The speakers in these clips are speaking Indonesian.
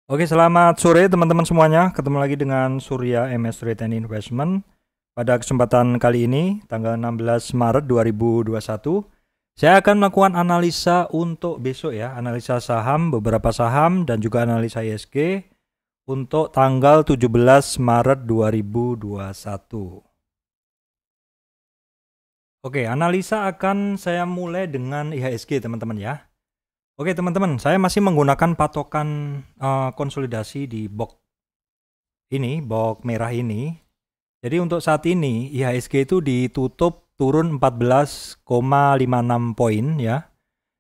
Oke, selamat sore teman-teman semuanya. Ketemu lagi dengan Surya MS Trade and Investment. Pada kesempatan kali ini, tanggal 16 Maret 2021, saya akan melakukan analisa untuk besok ya, analisa saham, beberapa saham, dan juga analisa ISG untuk tanggal 17 Maret 2021. Oke, analisa akan saya mulai dengan IHSG teman-teman ya. Oke teman-teman, saya masih menggunakan patokan konsolidasi di box merah ini. Jadi untuk saat ini IHSG itu ditutup turun 14,56 poin ya.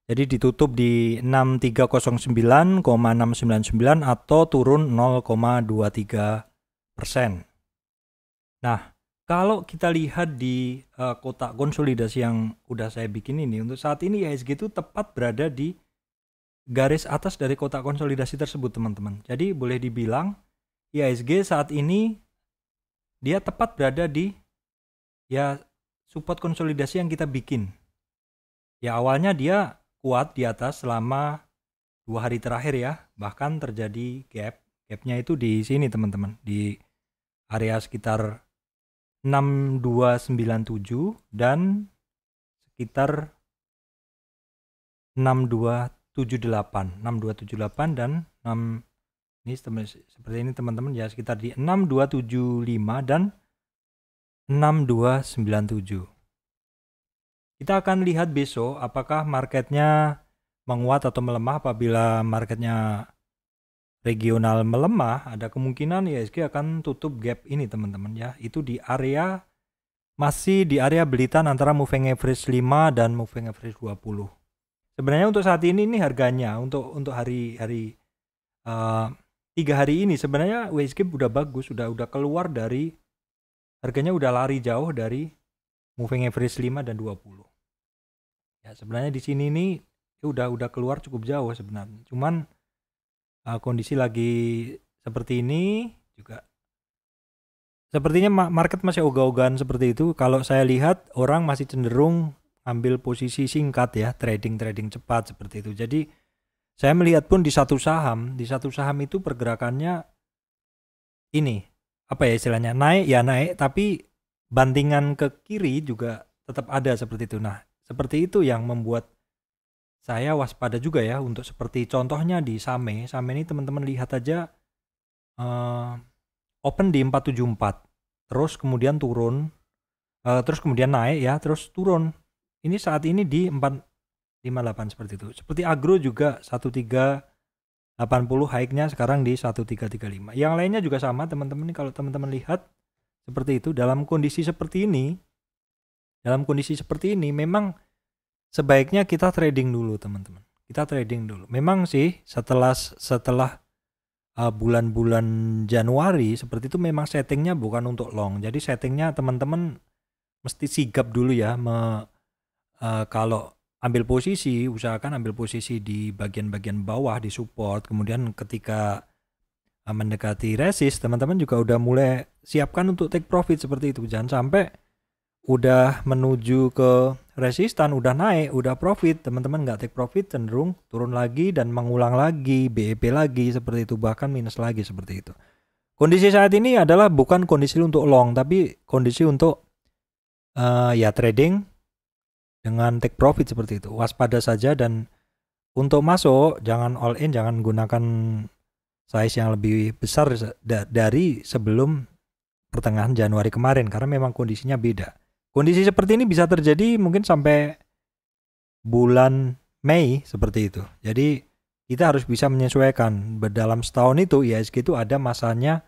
Jadi ditutup di 6309,699 atau turun 0,23%. Nah, kalau kita lihat di kotak konsolidasi yang udah saya bikin ini, untuk saat ini IHSG itu tepat berada di garis atas dari kotak konsolidasi tersebut teman-teman. Jadi boleh dibilang IHSG saat ini dia tepat berada di ya support konsolidasi yang kita bikin. Ya awalnya dia kuat di atas selama 2 hari terakhir ya, bahkan terjadi gapnya itu di sini teman-teman, di area sekitar 6297 dan sekitar 6278 dan 6 ini seperti ini teman-teman ya, sekitar di 6275 dan 6297. Kita akan lihat besok apakah marketnya menguat atau melemah. Apabila marketnya regional melemah, ada kemungkinan IHSG akan tutup gap ini teman-teman ya. Itu di area masih di area belitan antara moving average 5 dan moving average 20. Sebenarnya untuk saat ini harganya untuk hari 3 hari ini sebenarnya IHSG udah bagus, udah keluar dari harganya, udah lari jauh dari moving average 5 dan 20. Ya sebenarnya di sini nih udah keluar cukup jauh sebenarnya. Cuman kondisi lagi seperti ini juga sepertinya market masih ogah-ogahan seperti itu. Kalau saya lihat orang masih cenderung ambil posisi singkat ya, trading cepat seperti itu. Jadi saya melihat pun di satu saham itu pergerakannya ini apa ya istilahnya, naik tapi bantingan ke kiri juga tetap ada seperti itu. Nah, seperti itu yang membuat saya waspada juga ya, untuk seperti contohnya di SAME ini teman-teman lihat aja, open di 474 terus kemudian turun, terus kemudian naik ya, terus turun. Ini saat ini di 458 seperti itu. Seperti agro juga 1380 high-nya sekarang di 1335. Yang lainnya juga sama teman-teman. Kalau teman-teman lihat seperti itu, dalam kondisi seperti ini memang sebaiknya kita trading dulu teman-teman. Kita trading dulu. Memang sih setelah bulan-bulan Januari seperti itu memang settingnya bukan untuk long. Jadi settingnya teman-teman mesti sigap dulu ya. Kalau ambil posisi, usahakan ambil posisi di bagian-bagian bawah di support. Kemudian ketika mendekati resist, teman-teman juga udah mulai siapkan untuk take profit seperti itu. Jangan sampai udah menuju ke resistan, udah naik, udah profit, teman-teman nggak take profit, cenderung turun lagi dan mengulang lagi, BEP lagi seperti itu, bahkan minus lagi seperti itu. Kondisi saat ini adalah bukan kondisi untuk long, tapi kondisi untuk ya trading dengan take profit seperti itu. Waspada saja, dan untuk masuk jangan all in, jangan gunakan size yang lebih besar dari sebelum pertengahan Januari kemarin, karena memang kondisinya beda. Kondisi seperti ini bisa terjadi mungkin sampai bulan Mei seperti itu. Jadi kita harus bisa menyesuaikan. Dalam setahun itu IHSG itu ada masanya,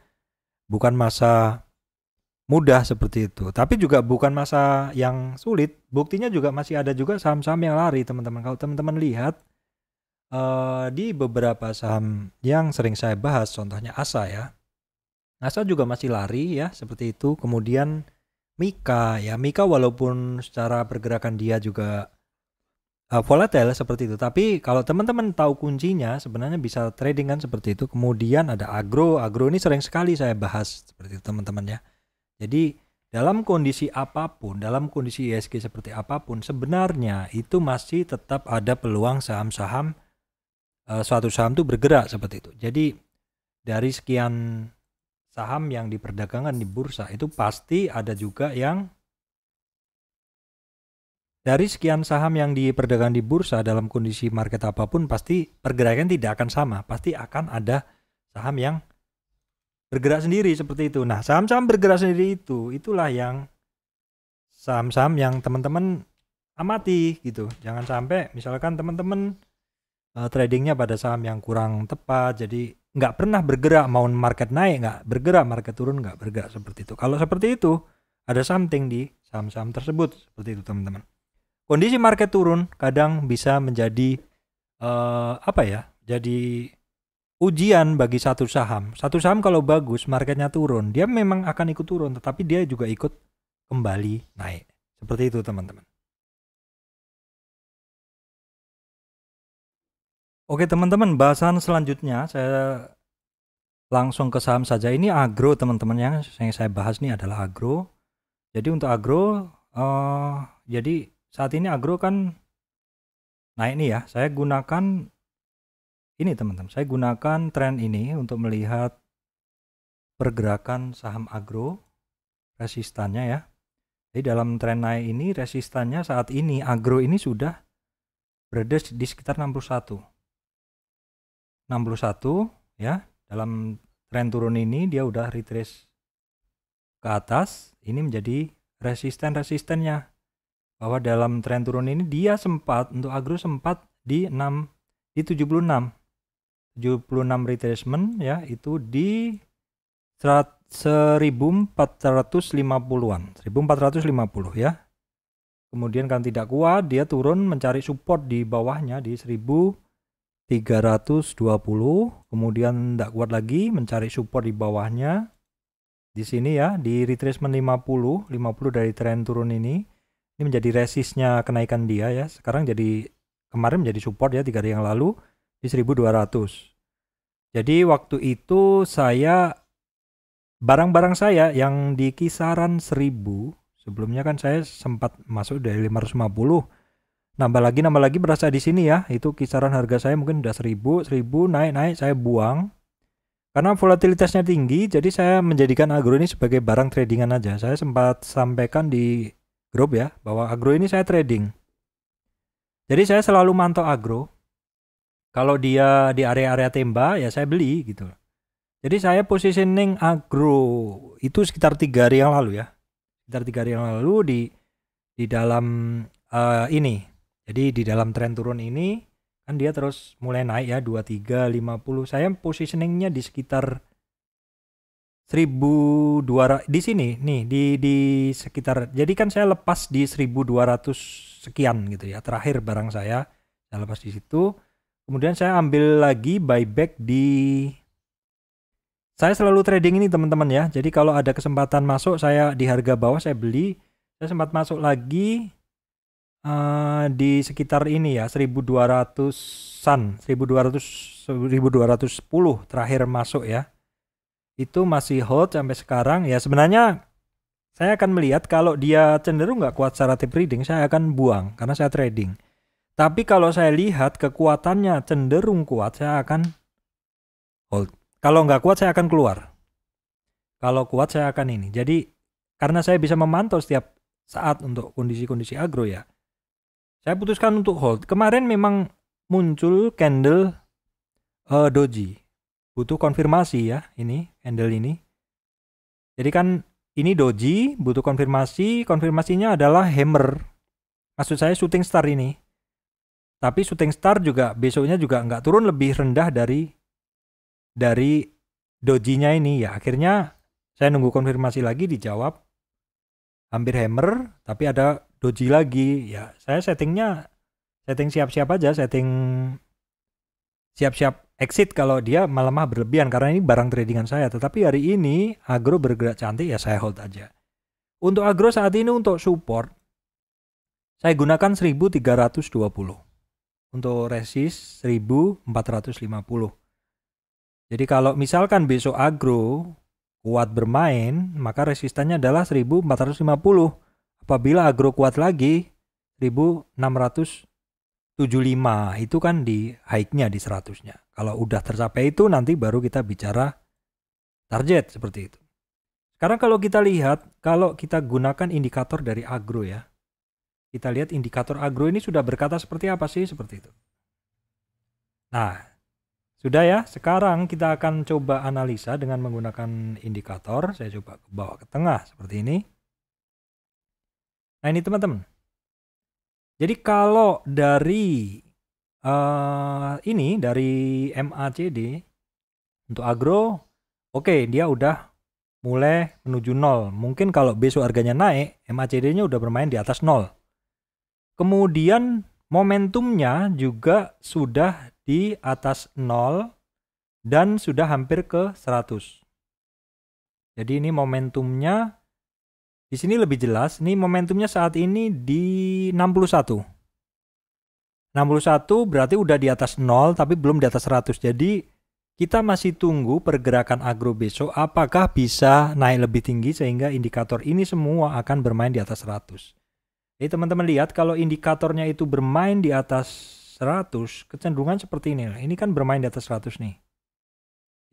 bukan masa mudah seperti itu, tapi juga bukan masa yang sulit. Buktinya juga masih ada juga saham-saham yang lari teman-teman. Kalau teman-teman lihat di beberapa saham yang sering saya bahas, contohnya ASA ya, ASA juga masih lari ya seperti itu. Kemudian Mika walaupun secara pergerakan dia juga volatile seperti itu, tapi kalau teman-teman tahu kuncinya sebenarnya bisa trading kan seperti itu. Kemudian ada agro ini sering sekali saya bahas seperti itu teman-teman ya. Jadi dalam kondisi apapun, dalam kondisi IHSG seperti apapun, sebenarnya itu masih tetap ada peluang saham-saham, suatu saham itu bergerak seperti itu. Jadi dari sekian saham yang diperdagangkan di bursa itu pasti ada juga yang dari sekian saham yang diperdagangkan di bursa dalam kondisi market apapun pasti pergerakan tidak akan sama, pasti akan ada saham yang bergerak sendiri seperti itu. Nah, saham-saham bergerak sendiri itulah yang saham-saham yang teman-teman amati gitu. Jangan sampai misalkan teman-teman tradingnya pada saham yang kurang tepat, jadi nggak pernah bergerak, mau market naik nggak bergerak, market turun nggak bergerak seperti itu. Kalau seperti itu ada something di saham-saham tersebut seperti itu teman-teman. Kondisi market turun kadang bisa menjadi jadi ujian bagi satu saham. Satu saham kalau bagus marketnya turun, dia memang akan ikut turun, tetapi dia juga ikut kembali naik. Seperti itu teman-teman. Oke teman-teman, bahasan selanjutnya saya langsung ke saham saja. Ini agro teman-teman, yang saya bahas ini adalah agro. Jadi untuk agro, jadi saat ini agro kan naik nih ya. Saya gunakan ini teman-teman, saya gunakan tren ini untuk melihat pergerakan saham agro, resistannya ya. Jadi dalam tren naik ini resistannya saat ini agro ini sudah berada di sekitar 61 ya. Dalam tren turun ini dia udah retrace ke atas, ini menjadi resistennya, bahwa dalam tren turun ini dia sempat untuk agro sempat di 76 retracement ya, itu di 1450-an 1450 ya. Kemudian kan tidak kuat, dia turun mencari support di bawahnya di 1320, kemudian tidak kuat lagi mencari support di bawahnya di sini ya, di retracement 50 dari tren turun ini menjadi resistnya kenaikan dia ya. Sekarang jadi kemarin menjadi support ya 3 hari yang lalu di 1200. Jadi waktu itu saya barang-barang saya yang di kisaran 1000, sebelumnya kan saya sempat masuk dari 550, nambah lagi berasa di sini ya, itu kisaran harga saya mungkin udah 1000 naik saya buang karena volatilitasnya tinggi. Jadi saya menjadikan agro ini sebagai barang tradingan aja. Saya sempat sampaikan di grup ya bahwa agro ini saya trading. Jadi saya selalu mantau agro, kalau dia di area-area tembak ya saya beli gitu. Jadi saya positioning agro itu sekitar 3 hari yang lalu ya, sekitar 3 hari yang lalu di dalam ini. Jadi di dalam tren turun ini kan dia terus mulai naik ya, 2350. Saya positioningnya di sekitar 1200 di sini nih, di sekitar. Jadi kan saya lepas di 1200 sekian gitu ya. Terakhir barang saya lepas di situ. Kemudian saya ambil lagi buyback saya selalu trading ini teman-teman ya. Jadi kalau ada kesempatan masuk, saya di harga bawah saya beli. Saya sempat masuk lagi di sekitar ini ya, 1200-an, 1210 terakhir masuk ya. Itu masih hold sampai sekarang ya. Sebenarnya saya akan melihat kalau dia cenderung nggak kuat secara tape reading, saya akan buang karena saya trading. Tapi kalau saya lihat kekuatannya cenderung kuat, saya akan hold. Kalau nggak kuat saya akan keluar. Kalau kuat saya akan ini. Jadi karena saya bisa memantau setiap saat untuk kondisi-kondisi agro ya, saya putuskan untuk hold. Kemarin memang muncul candle doji. Butuh konfirmasi ya, ini candle ini. Jadi kan ini doji, butuh konfirmasi. Konfirmasinya adalah hammer. Maksud saya shooting star ini. Tapi shooting star juga besoknya juga nggak turun lebih rendah dari dojinya ini ya. Akhirnya saya nunggu konfirmasi lagi, dijawab hampir hammer, tapi ada doji lagi ya. Saya setting siap-siap aja, setting siap-siap exit kalau dia melemah berlebihan, karena ini barang tradingan saya. Tetapi hari ini agro bergerak cantik ya, saya hold aja. Untuk agro saat ini untuk support saya gunakan 1320. Untuk resist 1450. Jadi kalau misalkan besok agro kuat bermain, maka resistannya adalah 1450. Apabila agro kuat lagi 1620 75 itu kan di high-nya di 100-nya. Kalau udah tercapai itu nanti baru kita bicara target seperti itu. Sekarang kalau kita lihat, kalau kita gunakan indikator dari agro ya. Kita lihat indikator agro ini sudah berkata seperti apa sih? Seperti itu. Nah, sudah ya. Sekarang kita akan coba analisa dengan menggunakan indikator. Saya coba bawa ke tengah seperti ini. Nah, ini teman-teman. Jadi kalau dari ini dari MACD untuk agro, oke, dia udah mulai menuju 0. Mungkin kalau besok harganya naik, MACD-nya udah bermain di atas 0. Kemudian momentumnya juga sudah di atas 0 dan sudah hampir ke 100. Jadi ini momentumnya di sini lebih jelas. Ini momentumnya saat ini di 61. 61 berarti udah di atas 0 tapi belum di atas 100. Jadi kita masih tunggu pergerakan agro besok apakah bisa naik lebih tinggi sehingga indikator ini semua akan bermain di atas 100. Jadi teman-teman lihat kalau indikatornya itu bermain di atas 100, kecenderungan seperti ini. Ini kan bermain di atas 100 nih.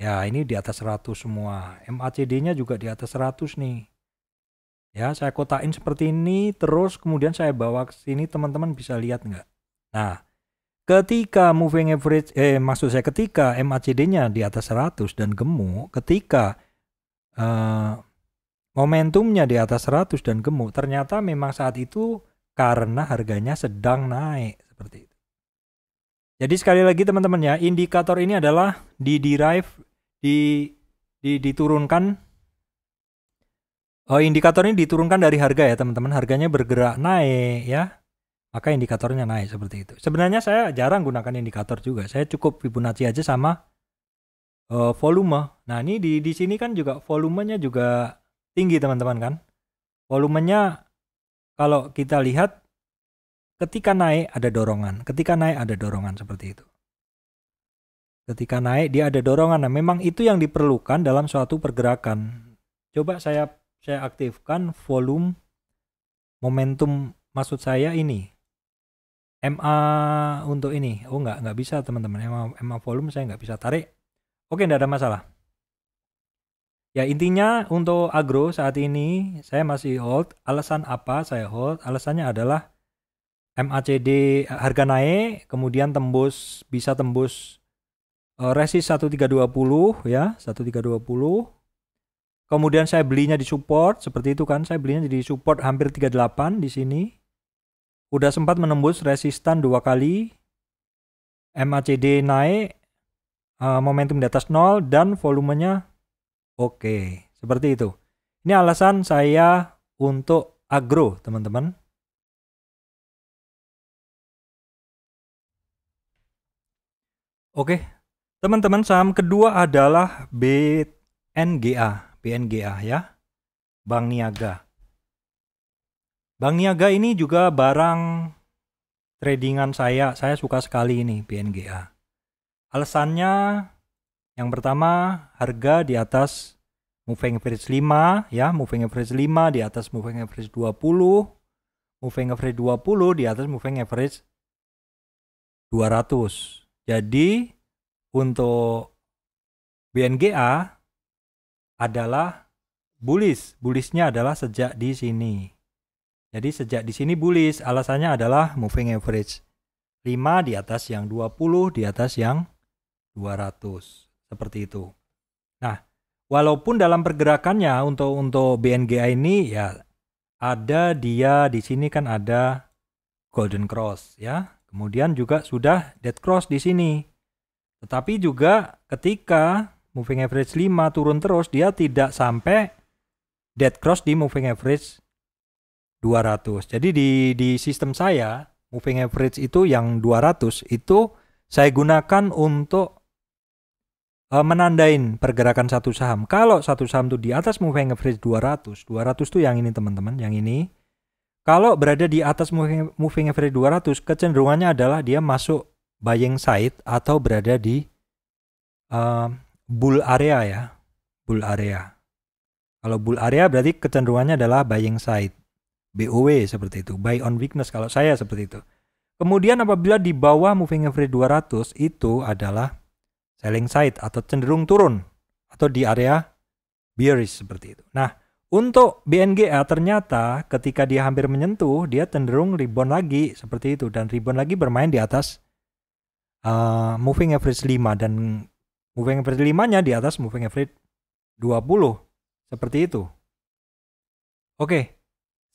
Ya, ini di atas 100 semua. MACD-nya juga di atas 100 nih. Ya, saya kotakin seperti ini, terus kemudian saya bawa ke sini, teman-teman bisa lihat nggak? Nah, ketika moving average, maksud saya ketika MACD-nya di atas 100 dan gemuk, ketika momentumnya di atas 100 dan gemuk, ternyata memang saat itu karena harganya sedang naik, seperti itu. Jadi sekali lagi teman-teman ya, indikator ini adalah diturunkan. Indikator ini diturunkan dari harga ya teman-teman. Harganya bergerak naik ya, maka indikatornya naik seperti itu. Sebenarnya saya jarang gunakan indikator juga. Saya cukup Fibonacci aja sama volume. Nah ini di sini kan juga volumenya juga tinggi teman-teman kan. Volumenya kalau kita lihat ketika naik ada dorongan. Ketika naik ada dorongan seperti itu. Ketika naik dia ada dorongan. Nah memang itu yang diperlukan dalam suatu pergerakan. Coba saya aktifkan volume momentum, maksud saya ini MA untuk ini. Oh nggak bisa teman-teman, MA volume saya nggak bisa tarik. Oke, nggak ada masalah. Ya intinya untuk agro saat ini saya masih hold. Alasan apa saya hold? Alasannya adalah MACD harga naik, kemudian bisa tembus resist 1320 ya, 1320. Kemudian saya belinya di support, seperti itu kan. Saya belinya di support hampir 38 di sini. Udah sempat menembus resistan 2 kali. MACD naik, momentum di atas 0 dan volumenya oke. Seperti itu. Ini alasan saya untuk agro, teman-teman. Oke. Teman-teman, saham kedua adalah BNGA ya, Bank Niaga. Bank Niaga ini juga barang tradingan saya suka sekali ini BNGA. Alasannya yang pertama harga di atas moving average 5 ya, moving average 5 di atas moving average 20, moving average 20 di atas moving average 200. Jadi untuk BNGA adalah bullishnya adalah sejak di sini. Jadi sejak di sini bullish, alasannya adalah moving average 5 di atas yang 20, di atas yang 200. Seperti itu. Nah, walaupun dalam pergerakannya untuk BNGA ini ya ada dia di sini kan ada golden cross ya. Kemudian juga sudah dead cross di sini. Tetapi juga ketika moving average 5 turun terus, dia tidak sampai dead cross di moving average 200. Jadi di sistem saya, moving average itu yang 200 itu saya gunakan untuk menandain pergerakan satu saham. Kalau satu saham itu di atas moving average 200 itu yang ini teman-teman, yang ini. Kalau berada di atas moving average 200, kecenderungannya adalah dia masuk buying side atau berada di bull area ya, bull area. Kalau bull area berarti kecenderungannya adalah buying side, BOW seperti itu, buy on weakness kalau saya seperti itu. Kemudian apabila di bawah moving average 200 itu adalah selling side atau cenderung turun atau di area bearish seperti itu. Nah, untuk BNGA ternyata ketika dia hampir menyentuh, dia cenderung rebound lagi seperti itu dan rebound lagi bermain di atas moving average 5 dan moving average 5-nya di atas moving average 20 seperti itu. Oke,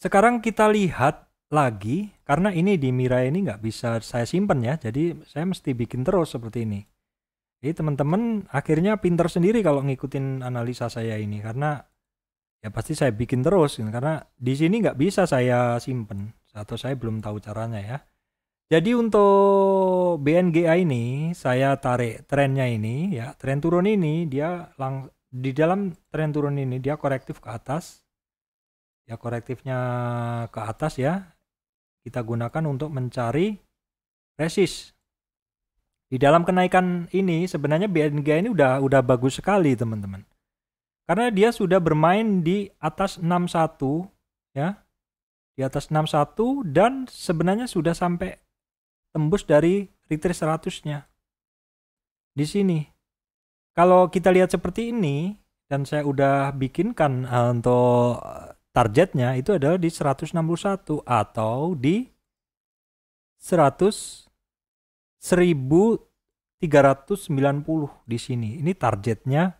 sekarang kita lihat lagi karena ini di Mirai ini nggak bisa saya simpen ya, jadi saya mesti bikin terus seperti ini. Jadi teman-teman akhirnya pinter sendiri kalau ngikutin analisa saya ini karena ya pasti saya bikin terus karena di sini nggak bisa saya simpen atau saya belum tahu caranya ya. Jadi untuk BNGA ini saya tarik trennya ini ya, tren turun ini dia di dalam tren turun ini dia korektif ke atas. Ya korektifnya ke atas ya. Kita gunakan untuk mencari resist. Di dalam kenaikan ini sebenarnya BNGA ini udah bagus sekali teman-teman. Karena dia sudah bermain di atas 61 ya. Di atas 61 dan sebenarnya sudah sampai tembus dari retrace 100-nya. Di sini. Kalau kita lihat seperti ini dan saya udah bikinkan untuk targetnya itu adalah di 161 atau di 1390 di sini. Ini targetnya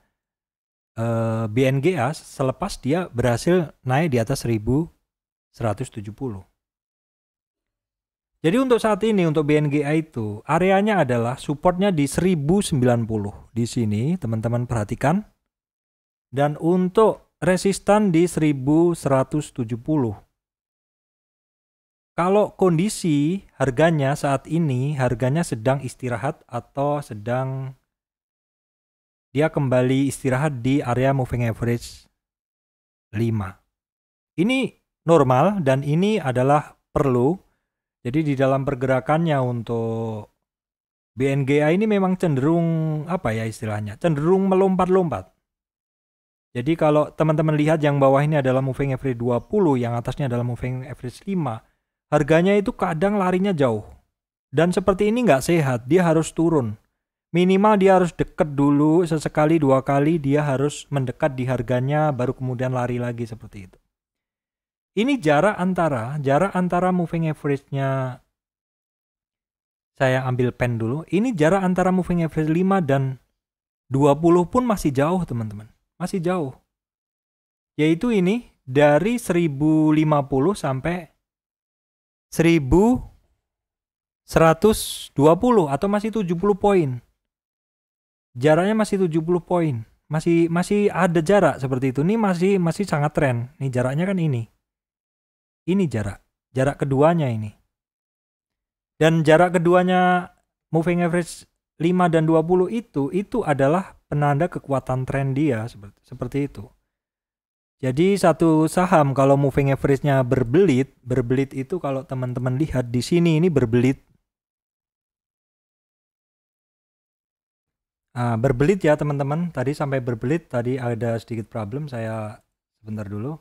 BNGA selepas dia berhasil naik di atas 1170. Jadi untuk saat ini untuk BNGA itu areanya adalah supportnya di 1090 di sini teman-teman perhatikan. Dan untuk resistan di 1170. Kalau kondisi harganya saat ini harganya sedang istirahat atau sedang dia kembali istirahat di area moving average 5. Ini normal dan ini adalah perlu. Jadi di dalam pergerakannya untuk BNGA ini memang cenderung apa ya istilahnya? Cenderung melompat-lompat. Jadi kalau teman-teman lihat yang bawah ini adalah moving average 20, yang atasnya adalah moving average 5, harganya itu kadang larinya jauh. Dan seperti ini nggak sehat, dia harus turun. Minimal dia harus dekat dulu, sesekali 2 kali dia harus mendekat di harganya, baru kemudian lari lagi seperti itu. Ini jarak antara moving average-nya, saya ambil pen dulu, ini jarak antara moving average 5 dan 20 pun masih jauh teman-teman. Masih jauh. Yaitu ini dari 1050 sampai 1120 atau masih 70 poin. Jaraknya masih 70 poin. Masih ada jarak seperti itu. Ini masih sangat tren. Nih jaraknya kan ini. Ini jarak keduanya ini. Dan jarak keduanya moving average 5 dan 20 itu adalah penanda kekuatan tren dia seperti itu. Jadi satu saham kalau moving average-nya berbelit itu kalau teman-teman lihat di sini ini berbelit. Berbelit ya teman-teman. Tadi sampai berbelit, tadi ada sedikit problem, saya sebentar dulu.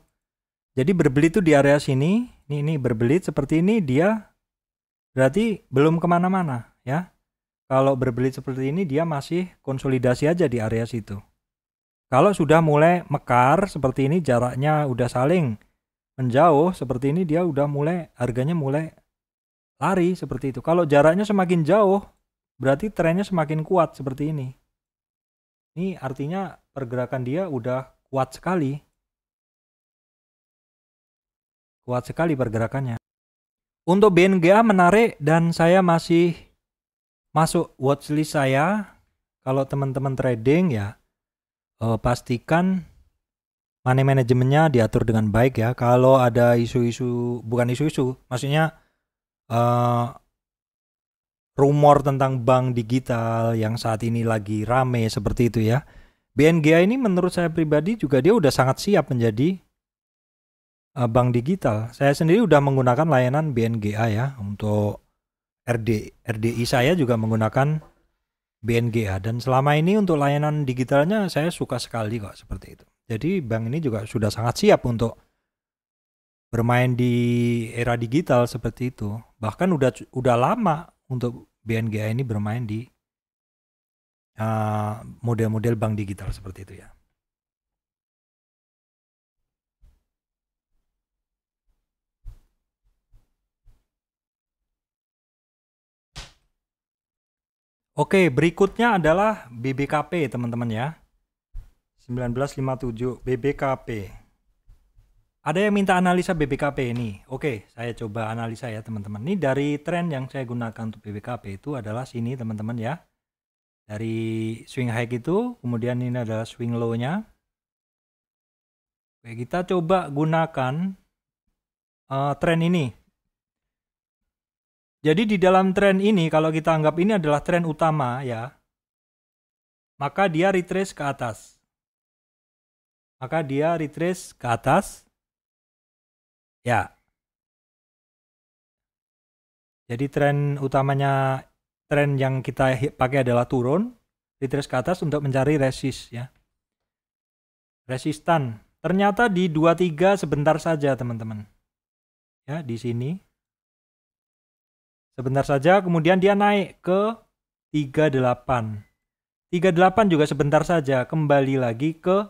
Jadi berbelit itu di area sini, ini berbelit seperti ini dia berarti belum kemana-mana ya. Kalau berbelit seperti ini dia masih konsolidasi aja di area situ. Kalau sudah mulai mekar seperti ini jaraknya udah saling menjauh seperti ini dia udah mulai harganya mulai lari seperti itu. Kalau jaraknya semakin jauh berarti trennya semakin kuat seperti ini. Ini artinya pergerakan dia udah kuat sekali. Kuat sekali pergerakannya. Untuk BNGA menarik dan saya masih masuk watchlist saya. Kalau teman-teman trading ya pastikan money manajemennya diatur dengan baik ya. Kalau ada isu-isu, bukan isu-isu, maksudnya rumor tentang bank digital yang saat ini lagi rame seperti itu ya. BNGA ini menurut saya pribadi juga dia udah sangat siap menjadi bank digital. Saya sendiri udah menggunakan layanan BNGA ya untuk RDI saya juga menggunakan BNGA dan selama ini untuk layanan digitalnya saya suka sekali kok seperti itu. Jadi bank ini juga sudah sangat siap untuk bermain di era digital seperti itu. Bahkan udah lama untuk BNGA ini bermain di model-model bank digital seperti itu ya. Oke, berikutnya adalah BBKP teman-teman ya. 1957 BBKP. Ada yang minta analisa BBKP ini. Oke, saya coba analisa ya teman-teman. Ini dari tren yang saya gunakan untuk BBKP itu adalah sini teman-teman ya. Dari swing high itu, kemudian ini adalah swing low-nya. Oke, kita coba gunakan tren ini. Jadi di dalam tren ini, kalau kita anggap ini adalah tren utama ya, maka dia retrace ke atas. Ya. Jadi tren utamanya, tren yang kita pakai adalah turun, retrace ke atas untuk mencari resist ya. Resistan. Ternyata di 23 sebentar saja teman-teman. Ya, di sini. Sebentar saja, kemudian dia naik ke 38. 38 juga sebentar saja, kembali lagi ke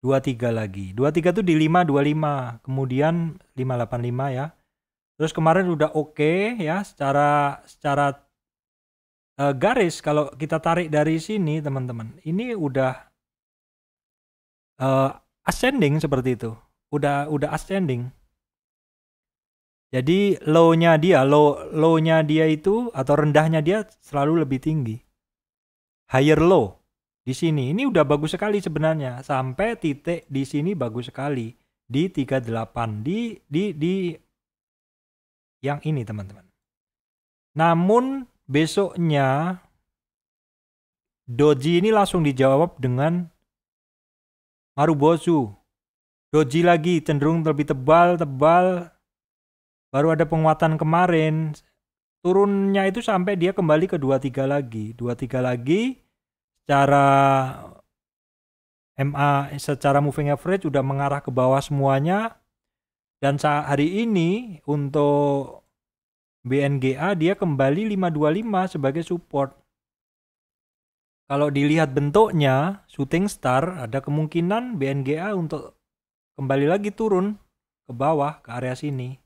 23 lagi. 23 itu di 525, kemudian 585 ya. Terus kemarin udah oke ya, secara garis kalau kita tarik dari sini teman-teman, ini udah ascending seperti itu. Udah ascending. Jadi low-nya dia itu atau rendahnya dia selalu lebih tinggi. Higher low di sini. Ini udah bagus sekali sebenarnya. Sampai titik di sini bagus sekali di 38 di yang ini teman-teman. Namun besoknya doji ini langsung dijawab dengan Marubozu. Doji lagi cenderung lebih tebal. Baru ada penguatan kemarin, turunnya itu sampai dia kembali ke 23 lagi. 23 lagi secara MA, secara moving average udah mengarah ke bawah semuanya. Dan hari ini untuk BNGA dia kembali 525 sebagai support. Kalau dilihat bentuknya, shooting star, ada kemungkinan BNGA untuk kembali lagi turun ke bawah ke area sini.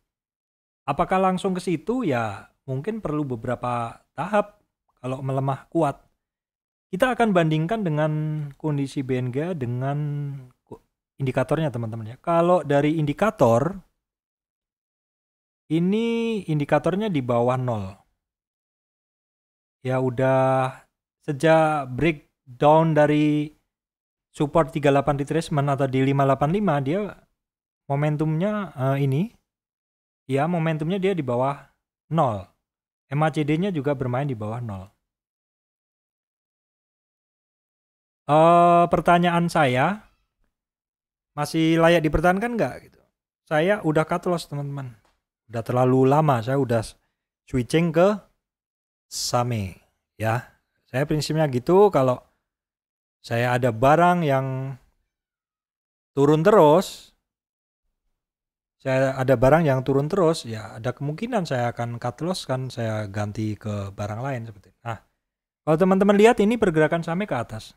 Apakah langsung ke situ? Ya mungkin perlu beberapa tahap kalau melemah kuat. Kita akan bandingkan dengan kondisi BNGA dengan indikatornya teman-teman ya. Kalau dari indikator, ini indikatornya di bawah 0. Ya udah sejak breakdown dari support 38 retracement atau di 585 dia momentumnya ini. Ya, momentumnya dia di bawah 0. MACD-nya juga bermain di bawah 0. Pertanyaan saya, masih layak dipertahankan nggak? Gitu. Saya udah cut loss teman-teman. Udah terlalu lama, saya udah switching ke SAME. Ya, saya prinsipnya gitu, kalau saya ada barang yang turun terus, ya ada kemungkinan saya akan cut loss kan, saya ganti ke barang lain seperti itu. Nah, kalau teman-teman lihat ini pergerakan SAME ke atas.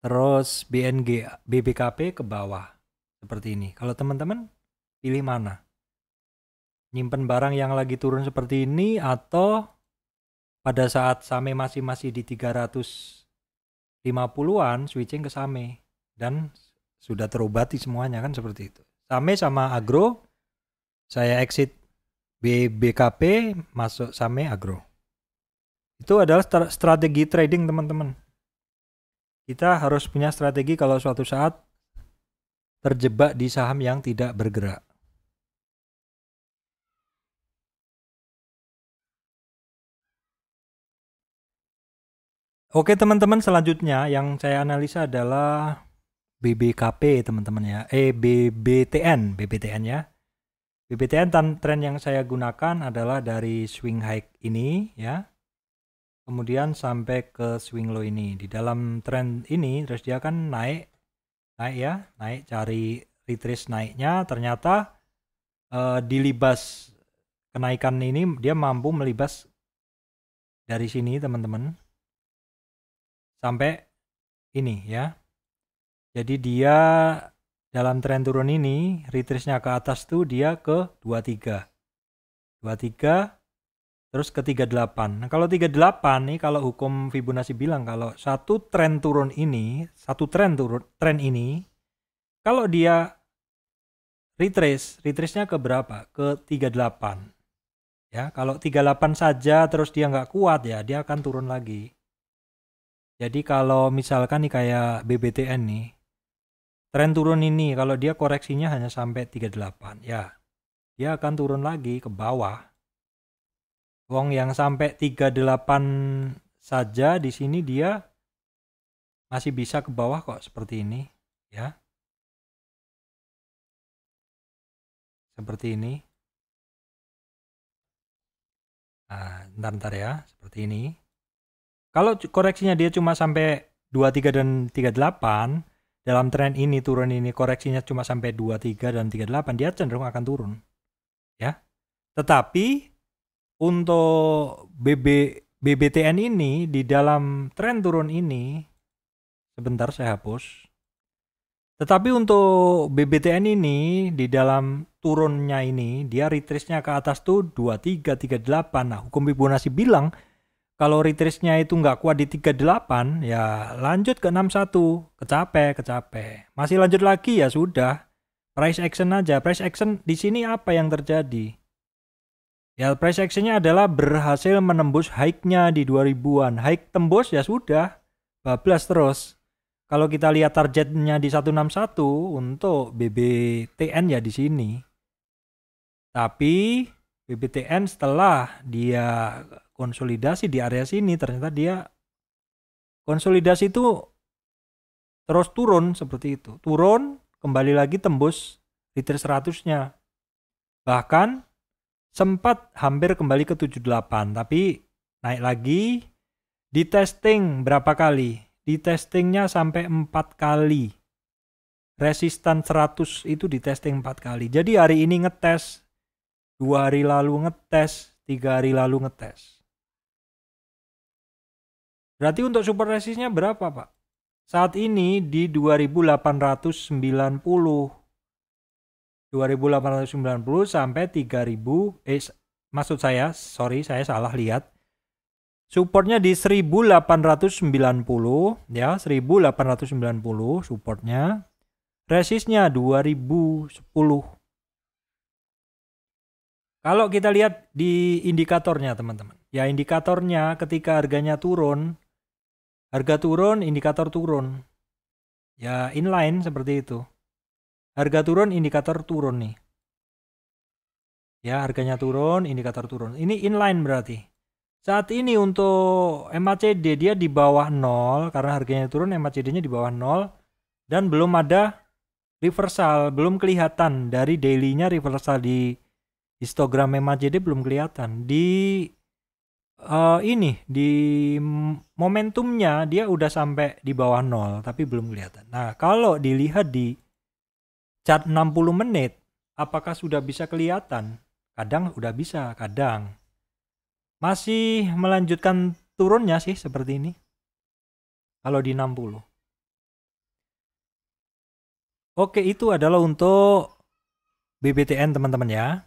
Terus BBKP ke bawah. Seperti ini. Kalau teman-teman pilih mana? Nyimpen barang yang lagi turun seperti ini atau pada saat SAME masih di 350-an switching ke SAME. Dan sudah terobati semuanya kan seperti itu. SAME sama agro, saya exit BBKP, masuk SAME agro. Itu adalah strategi trading teman-teman. Kita harus punya strategi kalau suatu saat terjebak di saham yang tidak bergerak. Oke teman-teman, selanjutnya yang saya analisa adalah BBKP teman-teman ya, BBTN ya. BBTN tren yang saya gunakan adalah dari swing high ini ya. kemudian sampai ke swing low ini. Di dalam trend ini terus dia kan naik ya, naik, cari retrace naiknya, ternyata dilibas kenaikan ini, dia mampu melibas dari sini teman-teman sampai ini ya. Jadi dia dalam tren turun ini retrace-nya ke atas tuh dia ke 23 terus ke 38. Nah, kalau 38 nih, kalau hukum Fibonacci bilang kalau satu tren turun ini, tren ini kalau dia retrace-nya ke berapa? Ke 38. Ya, kalau 38 saja terus dia nggak kuat ya, dia akan turun lagi. Jadi kalau misalkan nih kayak BBTN nih, tren turun ini kalau dia koreksinya hanya sampai 38, ya dia akan turun lagi ke bawah. Wong yang sampai 38 saja di sini dia masih bisa ke bawah kok, seperti ini ya. Seperti ini. Nah, ntar ya, seperti ini. Kalau koreksinya dia cuma sampai 23 dan 38, dalam tren ini turun ini koreksinya cuma sampai 23 dan 38, dia cenderung akan turun. Ya. Tetapi untuk BBTN ini di dalam tren turun ini, sebentar saya hapus. Tetapi untuk BBTN ini di dalam turunnya ini, dia retrace-nya ke atas tuh 23, 38. Nah, hukum Fibonacci bilang kalau retrace-nya itu nggak kuat di 38, ya lanjut ke 61, kecape. Masih lanjut lagi ya sudah, price action aja. Price action di sini apa yang terjadi? Ya, price action-nya adalah berhasil menembus high-nya di 2000-an. High tembus ya sudah, bablas terus. Kalau kita lihat targetnya di 161 untuk BBTN ya di sini. Tapi BBTN setelah dia konsolidasi di area sini, ternyata dia konsolidasi itu terus turun seperti itu. Turun, kembali lagi tembus retrace 100-nya. Bahkan sempat hampir kembali ke 78, tapi naik lagi. Di testing berapa kali? Di testingnya sampai 4 kali. Resistan 100 itu di testing 4 kali. Jadi hari ini ngetes, 2 hari lalu ngetes, 3 hari lalu ngetes. Berarti untuk super resistnya berapa, Pak? Saat ini di 2890. 2890 sampai 3000, maksud saya, sorry saya salah lihat. Supportnya di 1890 ya, 1890 supportnya. Resistnya 2010. Kalau kita lihat di indikatornya teman-teman. Ya indikatornya ketika harganya turun, harga turun, indikator turun. Ya inline seperti itu. Harga turun, indikator turun nih. Ya, harganya turun, indikator turun. Ini inline berarti. Saat ini untuk MACD dia di bawah 0, karena harganya turun, MACD-nya di bawah 0. Dan belum ada reversal, belum kelihatan. Dari daily-nya reversal di histogram MACD belum kelihatan. Di momentumnya dia udah sampai di bawah 0, tapi belum kelihatan. Nah, kalau dilihat di chart 60 menit, apakah sudah bisa kelihatan? Kadang udah bisa, kadang masih melanjutkan turunnya sih seperti ini. Kalau di 60. Oke, itu adalah untuk BBTN teman-teman ya.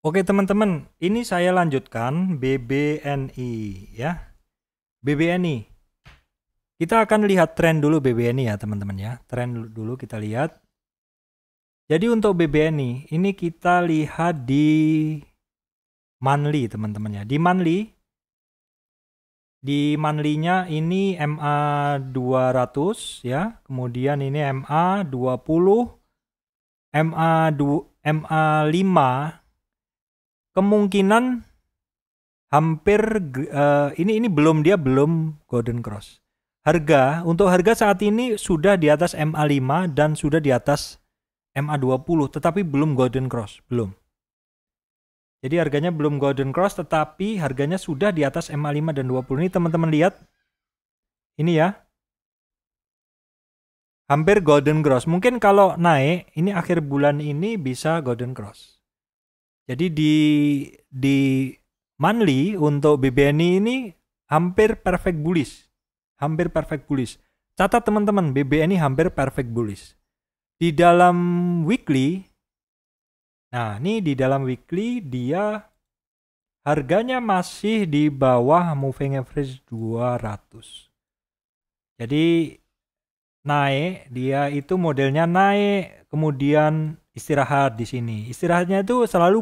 Oke teman-teman, ini saya lanjutkan BBNI ya. BBNI. Kita akan lihat tren dulu BBNI ya teman-teman ya. Tren dulu kita lihat. Jadi untuk BBNI ini kita lihat di monthly teman-teman ya. Di monthly-nya ini MA 200 ya. Kemudian ini MA 20, MA 5. Kemungkinan hampir ini belum golden cross. Untuk harga saat ini sudah di atas MA5 dan sudah di atas MA20, tetapi belum golden cross, belum. Jadi harganya belum golden cross tetapi harganya sudah di atas MA5 dan 20. Ini teman-teman lihat. Ini ya. Hampir golden cross. Mungkin kalau naik ini akhir bulan ini bisa golden cross. Jadi di monthly untuk BBNI ini hampir perfect bullish. Hampir perfect bullish. Catat teman-teman, BBNI hampir perfect bullish. Di dalam weekly, nah ini di dalam weekly dia harganya masih di bawah moving average 200. Jadi naik, dia itu modelnya naik, kemudian istirahat di sini. Istirahatnya itu selalu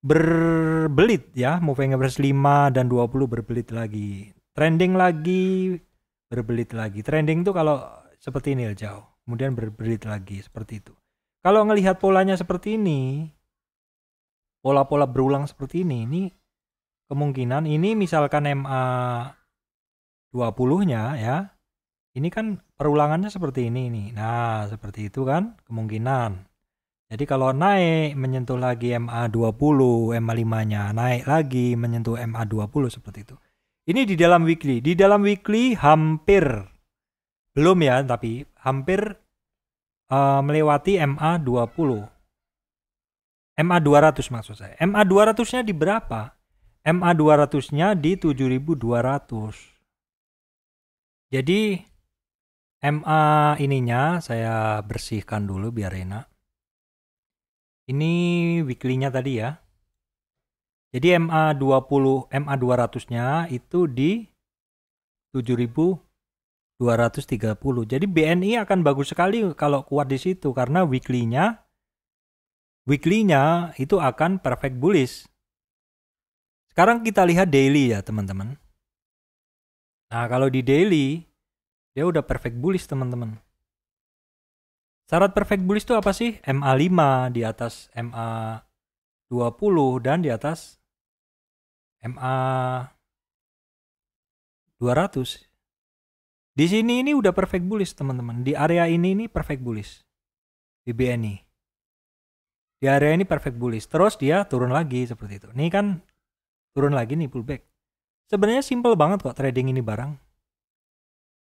berbelit ya, moving average 5 dan 20 berbelit lagi. Trending lagi, berbelit lagi. Trending itu kalau seperti ini jauh, kemudian berbelit lagi seperti itu. Kalau ngelihat polanya seperti ini, pola-pola berulang seperti ini kemungkinan ini misalkan MA 20-nya ya. Ini kan perulangannya seperti ini nih. Nah, seperti itu kan kemungkinan. Jadi kalau naik menyentuh lagi MA20, MA5-nya naik lagi menyentuh MA20 seperti itu. Ini di dalam weekly. Di dalam weekly hampir belum ya, tapi hampir melewati MA20. MA200 maksud saya. MA200-nya di berapa? MA200-nya di 7.200. Jadi MA ininya saya bersihkan dulu biar enak. Ini weekly-nya tadi ya. Jadi MA20, MA200-nya itu di 7.230. Jadi BNI akan bagus sekali kalau kuat di situ karena weekly-nya itu akan perfect bullish. Sekarang kita lihat daily ya teman-teman. Nah kalau di daily dia udah perfect bullish teman-teman. Syarat perfect bullish itu apa sih? MA5 di atas MA20 dan di atas MA200. Di sini ini udah perfect bullish teman-teman. Di area ini perfect bullish. BBNI. Di area ini perfect bullish. Terus dia turun lagi seperti itu. Ini kan turun lagi nih pullback. Sebenarnya simple banget kok trading ini barang.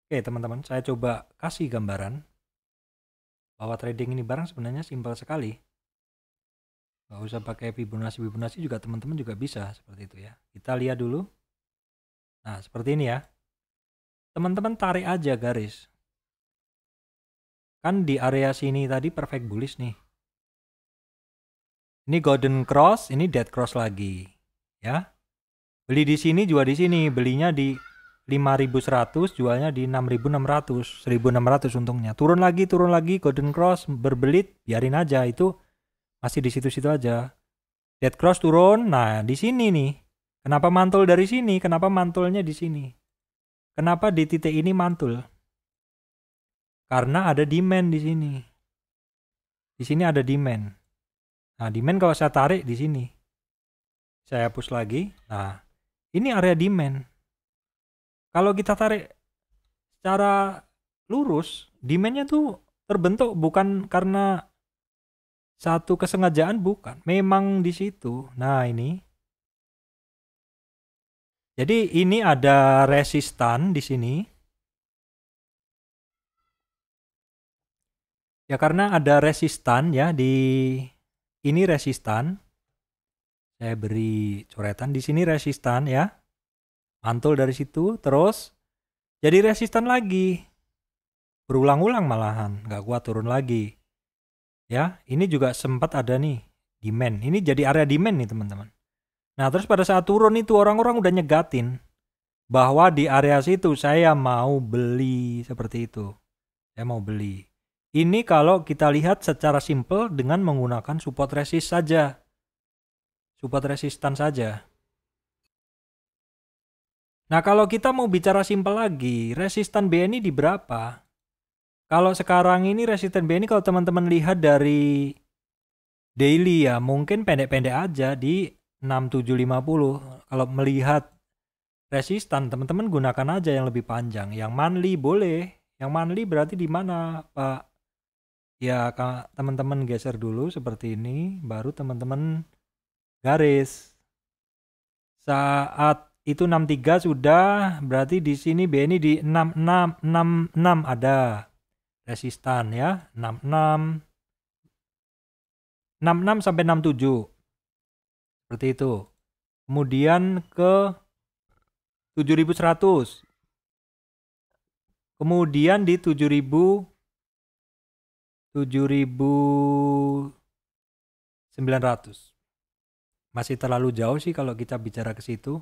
Oke teman-teman, saya coba kasih gambaran bahwa trading ini barang sebenarnya simple sekali. Gak usah pakai Fibonacci juga teman-teman juga bisa seperti itu ya. Kita lihat dulu. Nah seperti ini ya. Teman-teman tarik aja garis. Kan di area sini tadi perfect bullish nih. Ini golden cross, ini dead cross lagi. Ya. Beli di sini, jual di sini. Belinya di 5.100, jualnya di 6.600. 1.600 untungnya. Turun lagi, golden cross berbelit, biarin aja itu masih di situ-situ aja. Dead cross turun. Nah, di sini nih. Kenapa mantul dari sini? Kenapa mantulnya di sini? Kenapa di titik ini mantul? Karena ada demand di sini. Di sini ada demand. Nah, demand kalau saya tarik di sini. Saya hapus lagi. Nah, ini area demand. Kalau kita tarik secara lurus, demand-nya tuh terbentuk bukan karena satu kesengajaan, bukan. Memang di situ. Nah, ini. Jadi ini ada resistan di sini. Ya karena ada resistan ya di ini resistan. Saya beri coretan di sini resistan ya. Mantul dari situ terus jadi resistan lagi. Berulang-ulang malahan, nggak kuat turun lagi. Ya, ini juga sempat ada nih demand. Ini jadi area demand nih teman-teman. Nah, terus pada saat turun itu orang-orang udah nyegatin bahwa di area situ saya mau beli seperti itu. Saya mau beli. Ini kalau kita lihat secara simple dengan menggunakan support resist saja. Support resistan saja. Nah, kalau kita mau bicara simple lagi, resistan BNI di berapa? Kalau sekarang ini resistan BNI kalau teman-teman lihat dari daily ya, mungkin pendek-pendek aja di 6750. Kalau melihat resistan, teman-teman gunakan aja yang lebih panjang. Yang monthly boleh. Yang monthly berarti di mana, Pak? Ya, teman-teman geser dulu seperti ini, baru teman-teman garis. Saat itu 63 sudah, berarti di sini BNI di 66 ada resistan ya, 66 sampai 67. Seperti itu. Kemudian ke 7100. Kemudian di 7900. Masih terlalu jauh sih kalau kita bicara ke situ.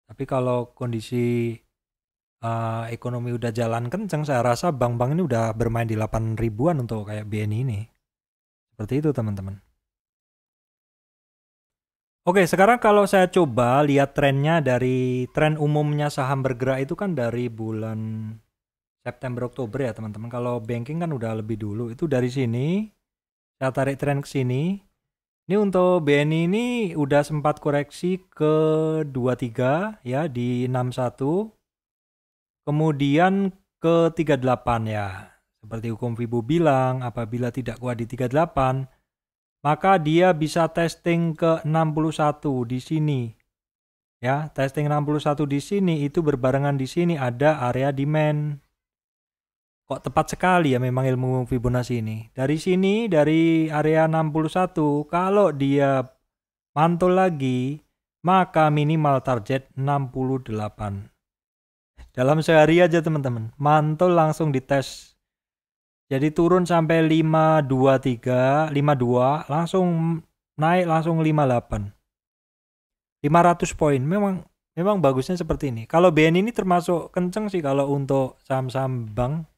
Tapi kalau kondisi ekonomi udah jalan kenceng, saya rasa bank-bank ini udah bermain di 8 ribuan untuk kayak BNI ini. Seperti itu teman-teman. Oke, sekarang kalau saya coba lihat trennya dari tren umumnya saham bergerak itu kan dari bulan September Oktober ya teman-teman. Kalau banking kan udah lebih dulu. Itu dari sini saya tarik tren ke sini. Ini untuk BNI ini udah sempat koreksi ke 23 ya di 61. Kemudian ke 38 ya. Seperti hukum Fibo bilang, apabila tidak kuat di 38, maka dia bisa testing ke 61 di sini. Ya, testing 61 di sini itu berbarengan di sini ada area demand. Kok tepat sekali ya memang ilmu Fibonacci ini. Dari sini, dari area 61, kalau dia mantul lagi, maka minimal target 68. Dalam sehari aja teman-teman, mantul langsung dites. Jadi turun sampai 523, 52, langsung naik langsung 58. 500 poin. Memang bagusnya seperti ini. Kalau BNI ini termasuk kenceng sih kalau untuk saham-saham bank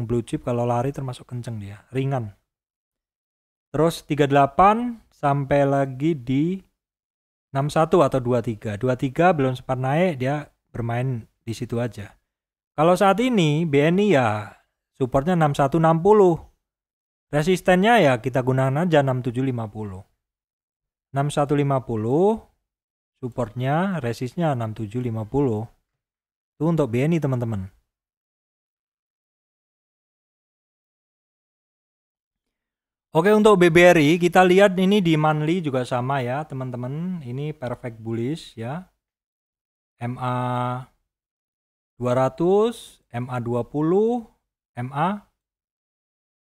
blue chip, kalau lari termasuk kenceng dia, ringan. Terus 38 sampai lagi di 61 atau 23. 23 belum sempat naik, dia bermain di situ aja. Kalau saat ini BNI ya supportnya 6160. Resistennya ya kita gunakan aja 6750. 6150 supportnya, resistnya 6750. Itu untuk BNI teman-teman. Oke, untuk BBRI kita lihat ini di monthly juga sama ya teman-teman. Ini perfect bullish ya. MA 200, MA 20, MA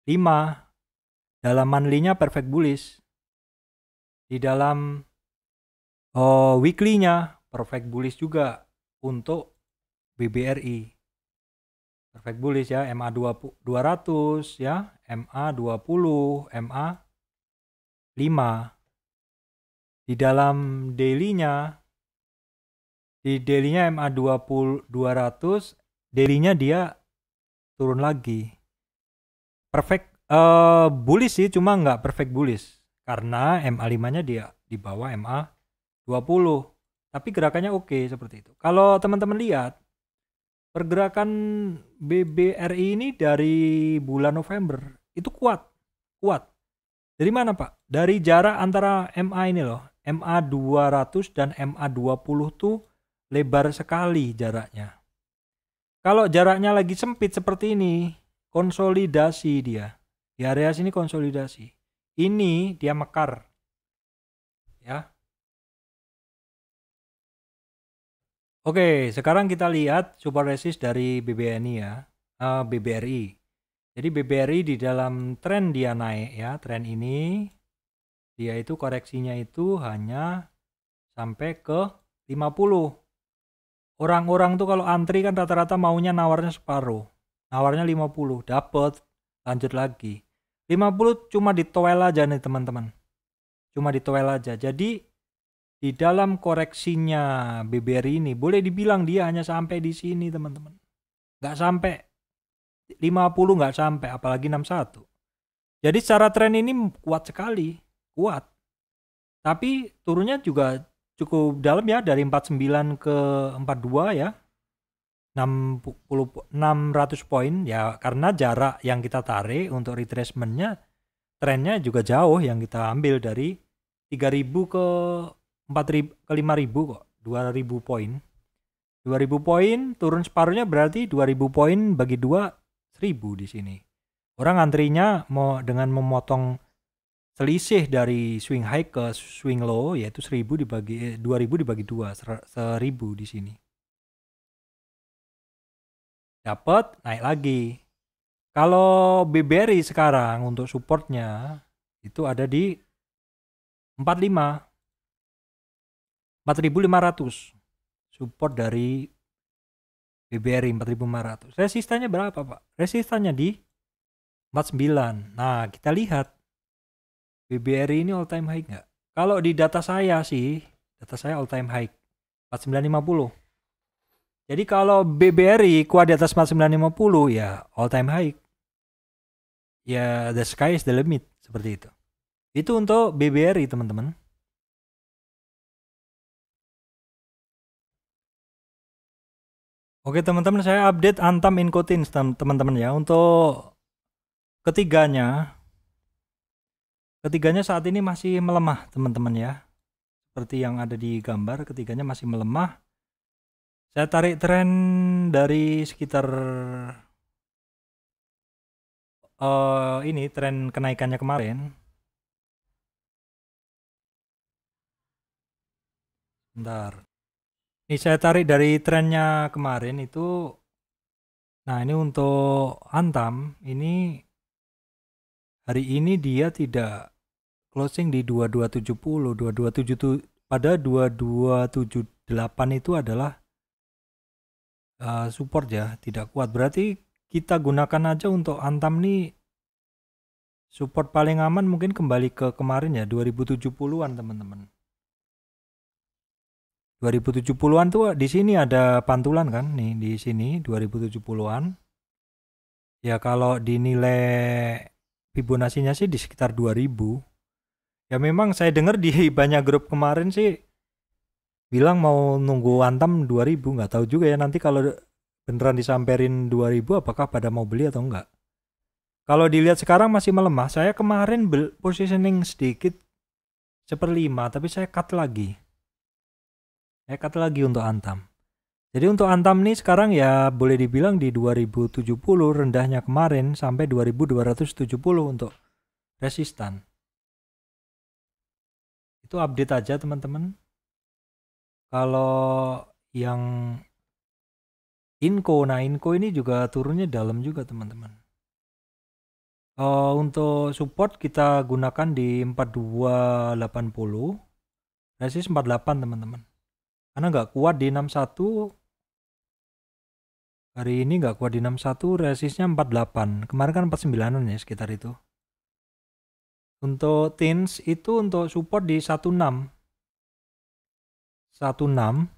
5. Dalam monthly-nya perfect bullish. Di dalam weekly-nya perfect bullish juga untuk BBRI. Perfect bullish ya, MA 200 ya, MA 20, MA 5. Di dalam daily-nya, MA 200, daily-nya dia turun lagi. Perfect bullish sih, cuma nggak perfect bullish. Karena MA 5-nya dia di bawah MA 20. Tapi gerakannya oke seperti itu. Kalau teman-teman lihat, pergerakan BBRI ini dari bulan November itu kuat. Dari mana Pak? Dari jarak antara MA ini loh, MA 200 dan MA 20 tuh lebar sekali jaraknya. Kalau jaraknya lagi sempit seperti ini, konsolidasi dia. Di area sini konsolidasi. Ini dia mekar. Ya. Oke, sekarang kita lihat support resist dari BBNI ya, BBRI. Jadi BBRI di dalam tren dia naik ya, tren ini dia itu koreksinya itu hanya sampai ke 50. Orang-orang tuh kalau antri kan rata-rata maunya nawarnya separuh. Nawarnya 50, dapat, lanjut lagi. 50 cuma ditoel aja nih teman-teman. Cuma ditoel aja. Jadi di dalam koreksinya BBRI ini boleh dibilang dia hanya sampai di sini teman-teman. Nggak sampai 50, nggak sampai, apalagi 61. Jadi secara tren ini kuat sekali, kuat. Tapi turunnya juga cukup dalam ya, dari 49 ke 42 ya. 600 poin ya, karena jarak yang kita tarik untuk retracementnya, trennya juga jauh yang kita ambil dari 3000 ke 4.000 ke 5.000 kok, 2.000 poin. 2.000 poin turun separuhnya berarti 2.000 poin bagi 2 1.000 di sini. Orang antrinya mau dengan memotong selisih dari swing high ke swing low yaitu 1000 dibagi 2000 dibagi 2, 1000 di sini. Dapat naik lagi. Kalau BBRI sekarang untuk supportnya itu ada di 45 4.500 support dari BBRI 4.500. Resistannya berapa, Pak? Resistannya di 49. Nah, kita lihat BBRI ini all time high nggak? Kalau di data saya sih, data saya all time high 4950. Jadi kalau BBRI kuat di atas 4950 ya all time high. Ya the sky is the limit, seperti itu. Itu untuk BBRI, teman-teman. Oke, teman-teman, saya update Antam Incotins, teman-teman ya. Untuk ketiganya saat ini masih melemah, teman-teman ya. Seperti yang ada di gambar, ketiganya masih melemah. Saya tarik tren dari sekitar ini tren kenaikannya kemarin. Bentar. Ini saya tarik dari trennya kemarin itu. Nah, ini untuk Antam, ini hari ini dia tidak closing di 2270, 2277, pada 2278 itu adalah support ya, tidak kuat. Berarti kita gunakan aja untuk Antam nih support paling aman mungkin kembali ke kemarin ya, 2070-an, teman-teman. 2070-an tuh di sini ada pantulan kan nih, di sini 2070-an. Ya kalau dinilai Fibonacci-nya sih di sekitar 2000. Ya memang saya dengar di banyak grup kemarin sih bilang mau nunggu Antam 2000, nggak tahu juga ya nanti kalau beneran disamperin 2000 apakah pada mau beli atau enggak. Kalau dilihat sekarang masih melemah. Saya kemarin positioning sedikit 1/5 tapi saya cut lagi. Saya cut lagi untuk Antam. Jadi untuk Antam nih sekarang ya boleh dibilang di 2070 rendahnya kemarin sampai 2270 untuk resistan. Itu update aja, teman-teman. Kalau yang Inco, nah Inco ini juga turunnya dalam juga, teman-teman. Untuk support kita gunakan di 4280, resist 48, teman-teman. Karena nggak kuat di 61. Hari ini nggak kuat di 61, resistnya 48. Kemarin kan 49-an ya sekitar itu. Untuk tins itu untuk support di 16. 16.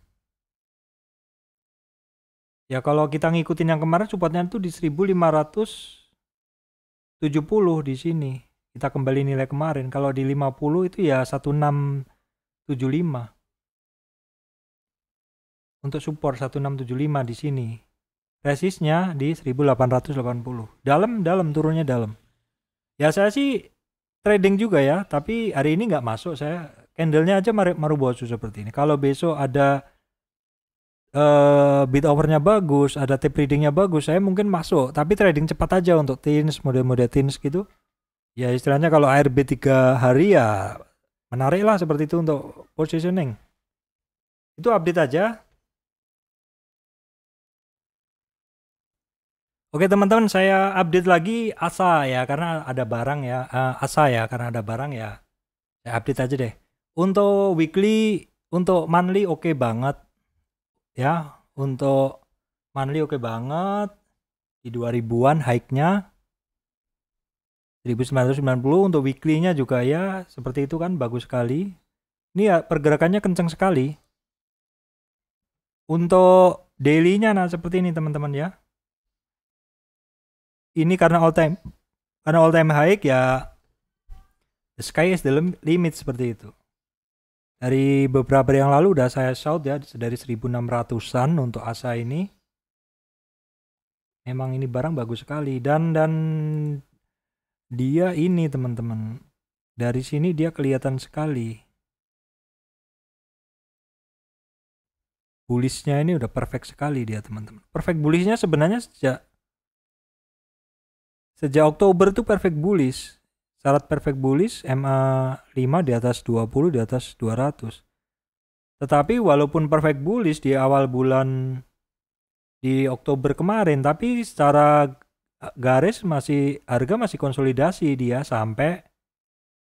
Ya kalau kita ngikutin yang kemarin supportnya itu di 1570 di sini. Kita kembali nilai kemarin. Kalau di 50 itu ya 1675. Untuk support 1675 di sini. Resistnya di 1880. Dalam turunnya dalam. Ya saya sih trading juga ya, tapi hari ini nggak masuk saya. Candlenya aja Marubozu seperti ini. Kalau besok ada bid overnya bagus, ada tape readingnya bagus, saya mungkin masuk. Tapi trading cepat aja untuk tins, model-model tins gitu. Ya istilahnya kalau ARB 3 hari ya menarik lah seperti itu untuk positioning. Itu update aja. Oke teman-teman, saya update lagi ASA ya karena ada barang ya, ASA ya karena ada barang ya. Saya update aja deh. Untuk weekly, untuk monthly oke banget ya. Untuk monthly oke banget di 2000-an high-nya 1990. Untuk weekly-nya juga ya seperti itu kan, bagus sekali. Ini ya pergerakannya kencang sekali. Untuk daily-nya nah seperti ini teman-teman ya. Ini karena all time high ya, the sky is the limit seperti itu. Dari beberapa hari yang lalu udah saya shout ya dari 1600-an untuk ASA ini. Memang ini barang bagus sekali dan dia ini teman-teman. Dari sini dia kelihatan sekali. Bullishnya ini udah perfect sekali dia teman-teman. Perfect bullishnya sebenarnya sejak Oktober tuh perfect bullish. syarat perfect bullish, MA5 di atas 20, di atas 200. Tetapi walaupun perfect bullish di awal bulan di Oktober kemarin, tapi secara garis harga masih konsolidasi dia sampai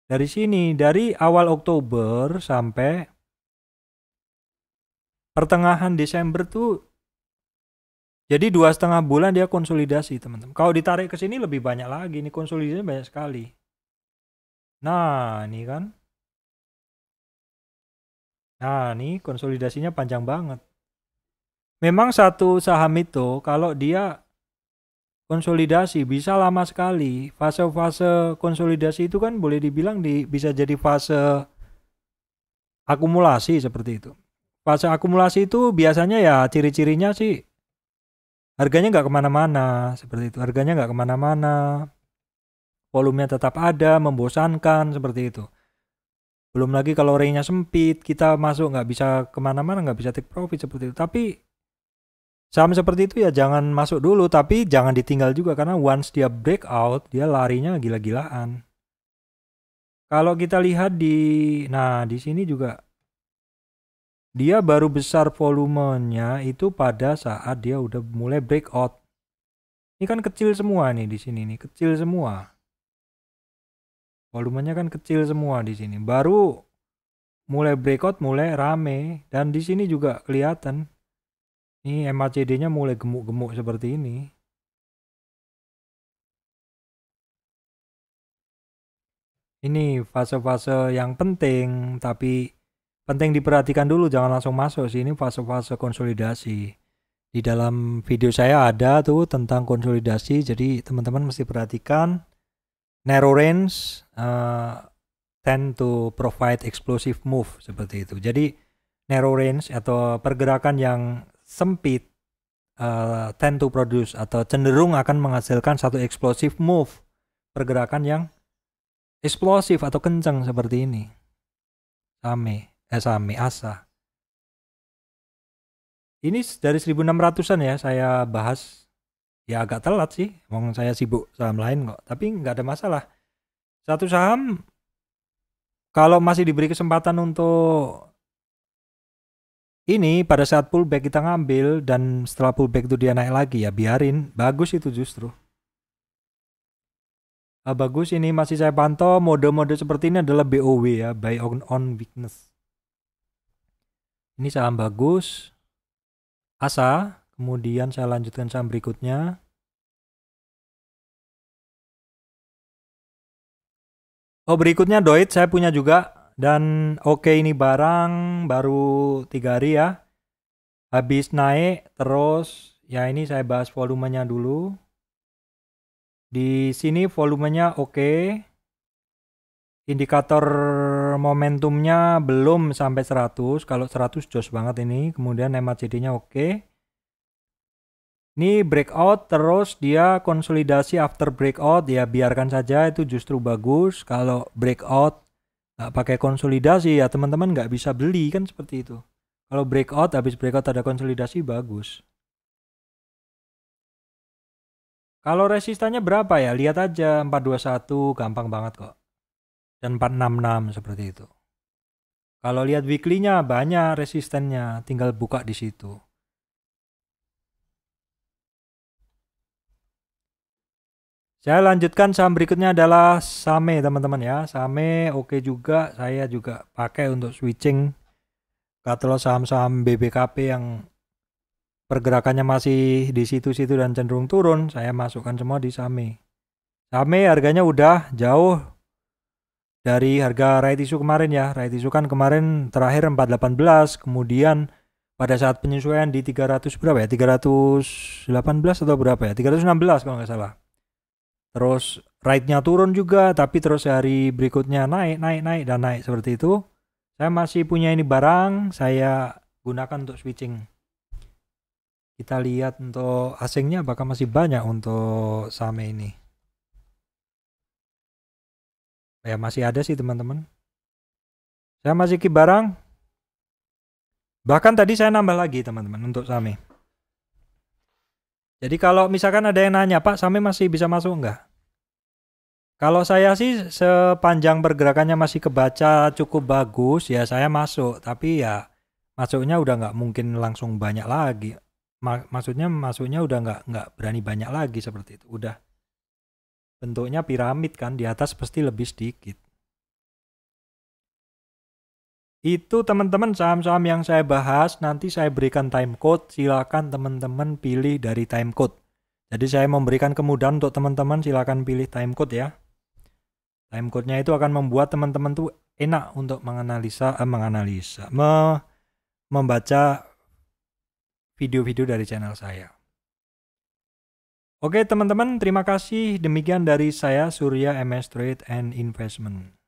dari sini, dari awal Oktober sampai pertengahan Desember tuh, jadi 2,5 bulan dia konsolidasi, teman-teman. Kalau ditarik ke sini lebih banyak lagi, ini konsolidasinya banyak sekali. Nah, ini kan. Nah, ini konsolidasinya panjang banget. Memang satu saham itu kalau dia konsolidasi bisa lama sekali. Fase-fase konsolidasi itu kan boleh dibilang bisa jadi fase akumulasi seperti itu. Fase akumulasi itu biasanya ya ciri-cirinya sih harganya nggak kemana-mana seperti itu. Harganya nggak kemana-mana, volumenya tetap ada, membosankan seperti itu. Belum lagi kalau range-nya sempit, kita masuk nggak bisa kemana-mana, nggak bisa take profit seperti itu. Tapi saham seperti itu ya jangan masuk dulu, tapi jangan ditinggal juga karena once dia breakout, dia larinya gila-gilaan. Kalau kita lihat di sini juga dia baru besar volumenya itu pada saat dia udah mulai breakout. Ini kan kecil semua nih di sini nih, kecil semua. Volumenya kan kecil semua di sini. Baru mulai breakout, mulai rame, dan di sini juga kelihatan. Ini MACD-nya mulai gemuk-gemuk seperti ini. Ini fase-fase yang penting, tapi penting diperhatikan dulu, jangan langsung masuk sih. Ini fase-fase konsolidasi. Di dalam video saya ada tuh tentang konsolidasi, jadi teman-teman mesti perhatikan. Narrow range tend to provide explosive move seperti itu. Jadi narrow range atau pergerakan yang sempit tend to produce atau cenderung akan menghasilkan satu explosive move, pergerakan yang eksplosif atau kencang seperti ini. ASA. Ini dari 1600-an ya saya bahas. Ya agak telat sih, emang saya sibuk saham lain kok. Tapi nggak ada masalah. Satu saham kalau masih diberi kesempatan untuk ini pada saat pullback kita ngambil dan setelah pullback itu dia naik lagi ya biarin, bagus itu justru. Bagus, ini masih saya pantau mode-mode seperti ini adalah BOW ya, buy on weakness. Ini saham bagus, ASA. Kemudian saya lanjutkan saham berikutnya. Oh, berikutnya Doit saya punya juga. Dan oke, ini barang baru 3 hari ya. Habis naik terus. Ya ini saya bahas volumenya dulu. Di sini volumenya oke. Indikator momentumnya belum sampai 100. Kalau 100 jos banget ini. Kemudian MACD-nya oke. Ini breakout terus dia konsolidasi after breakout ya biarkan saja, itu justru bagus. Kalau breakout nggak pakai konsolidasi ya teman-teman nggak bisa beli kan seperti itu. Kalau breakout habis breakout ada konsolidasi bagus. Kalau resistannya berapa ya? Lihat aja 421 gampang banget kok. Dan 466 seperti itu. Kalau lihat weekly-nya banyak resistennya, tinggal buka di situ. Saya lanjutkan saham berikutnya adalah Same teman-teman ya. Same oke juga, saya juga pakai untuk switching. Kalau saham-saham BBKP yang pergerakannya masih di situ-situ dan cenderung turun, saya masukkan semua di Same. Same harganya udah jauh dari harga right issue kemarin ya. Right issue kan kemarin terakhir 418, kemudian pada saat penyesuaian di 300 berapa ya? 318 atau berapa ya? 316 kalau nggak salah. Terus right-nya turun juga, tapi terus hari berikutnya naik dan naik seperti itu. Saya masih punya ini barang, saya gunakan untuk switching. Kita lihat untuk asingnya apakah masih banyak untuk saham ini. Ya masih ada sih teman-teman. Saya masih keep barang. Bahkan tadi saya nambah lagi teman-teman untuk saham. Jadi kalau misalkan ada yang nanya, Pak, Same masih bisa masuk enggak? Kalau saya sih sepanjang pergerakannya masih kebaca cukup bagus ya saya masuk. Tapi ya masuknya udah nggak mungkin langsung banyak lagi. Maksudnya masuknya udah nggak berani banyak lagi seperti itu. Udah bentuknya piramid kan di atas pasti lebih sedikit. Itu teman-teman saham-saham yang saya bahas nanti saya berikan timecode. Silakan teman-teman pilih dari timecode. Jadi saya memberikan kemudahan untuk teman-teman silakan pilih timecode ya. Timecode-nya itu akan membuat teman-teman tuh enak untuk membaca video-video dari channel saya. Oke teman-teman, terima kasih. Demikian dari saya Surya MS Trade and Investment.